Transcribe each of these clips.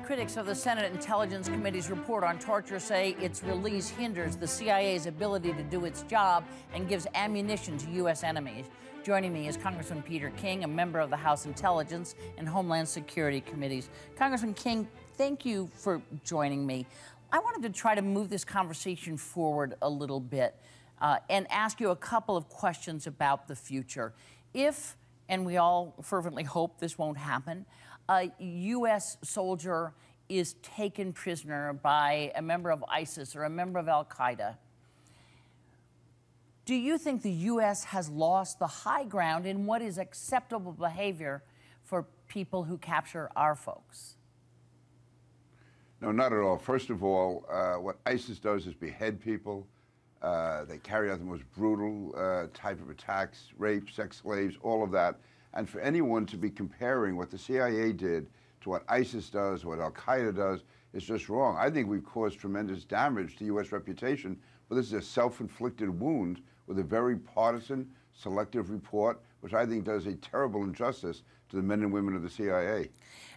Critics of the Senate Intelligence Committee's report on torture say its release hinders the CIA's ability to do its job and gives ammunition to U.S. enemies. Joining me is Congressman Peter King, a member of the House Intelligence and Homeland Security Committees. Congressman King, thank you for joining me. I wanted to try to move this conversation forward a little bit and ask you a couple of questions about the future. If, and we all fervently hope this won't happen, a U.S. soldier is taken prisoner by a member of ISIS or a member of Al-Qaeda, do you think the U.S. has lost the high ground in what is acceptable behavior for people who capture our folks? No, not at all. First of all, what ISIS does is behead people. They carry out the most brutal type of attacks, rape, sex slaves, all of that. And for anyone to be comparing what the CIA did to what ISIS does, what Al-Qaeda does, is just wrong. I think we've caused tremendous damage to U.S. reputation, but this is a self-inflicted wound with a very partisan, selective report, which I think does a terrible injustice to the men and women of the CIA.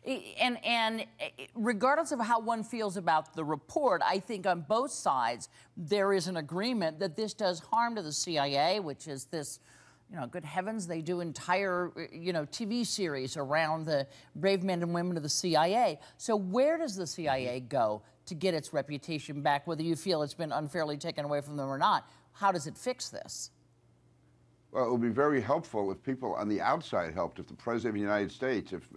And regardless of how one feels about the report, I think on both sides there is an agreement that this does harm to the CIA, which is this, good heavens, they do entire, TV series around the brave men and women of the CIA. So where does the CIA go to get its reputation back, whether you feel it's been unfairly taken away from them or not? How does it fix this? Well, it would be very helpful if people on the outside helped, if the President of the United States, if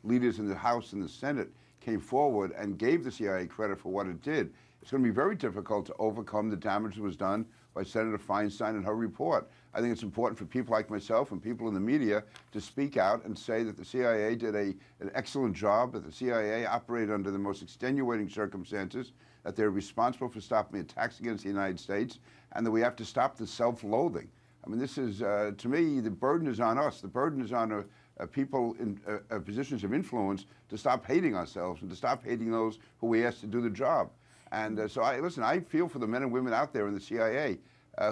leaders in the House and the Senate came forward and gave the CIA credit for what it did. It's going to be very difficult to overcome the damage that was done by Senator Feinstein and her report. I think it's important for people like myself and people in the media to speak out and say that the CIA did an excellent job, that the CIA operated under the most extenuating circumstances, that they're responsible for stopping attacks against the United States, and that we have to stop the self-loathing. I mean, this is, to me, the burden is on us. The burden is on people in positions of influence to stop hating ourselves and to stop hating those who we ask to do the job. And so, I feel for the men and women out there in the CIA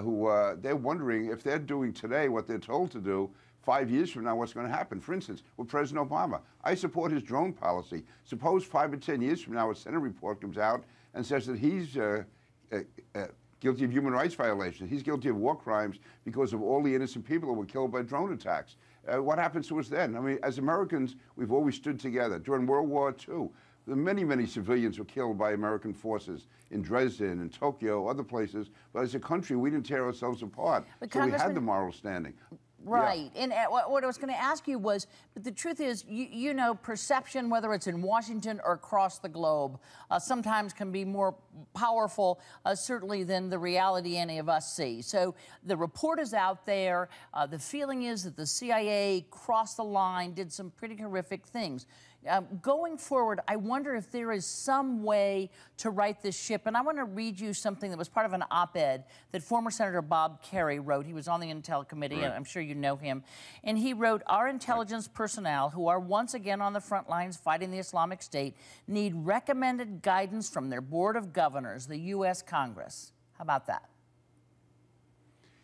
who they're wondering if they're doing today what they're told to do, 5 years from now, what's going to happen. For instance, with President Obama, I support his drone policy. Suppose 5 or 10 years from now, a Senate report comes out and says that he's guilty of human rights violations. He's guilty of war crimes because of all the innocent people that were killed by drone attacks. What happens to us then? I mean, as Americans, we've always stood together. During World War II, many, many civilians were killed by American forces in Dresden and Tokyo, other places. But as a country, we didn't tear ourselves apart. So we had the moral standing. Right. Yeah. And what I was going to ask you was, but the truth is, perception, whether it's in Washington or across the globe, sometimes can be more powerful, certainly, than the reality any of us see. So the report is out there. The feeling is that the CIA crossed the line, did some pretty horrific things. Going forward, I wonder if there is some way to right this ship. And I want to read you something that was part of an op-ed that former Senator Bob Kerrey wrote. He was on the Intel Committee, and I'm sure you know him. And he wrote, "Our intelligence personnel, who are once again on the front lines fighting the Islamic State, need recommended guidance from their Board of Governors, the U.S. Congress." How about that?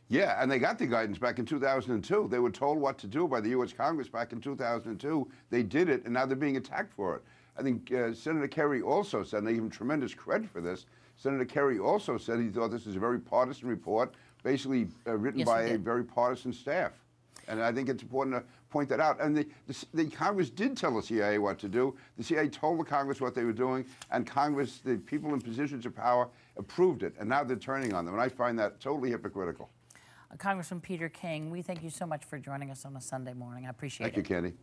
Yeah, and they got the guidance back in 2002. They were told what to do by the U.S. Congress back in 2002. They did it, and now they're being attacked for it. I think Senator Kerrey also said, and they give him tremendous credit for this, Senator Kerrey also said he thought this was a very partisan report, basically written by a very partisan staff. And I think it's important to point that out. And the Congress did tell the CIA what to do. The CIA told the Congress what they were doing, and Congress, the people in positions of power, approved it. And now they're turning on them. And I find that totally hypocritical. Congressman Peter King, we thank you so much for joining us on a Sunday morning. I appreciate it. Thank you, Candy.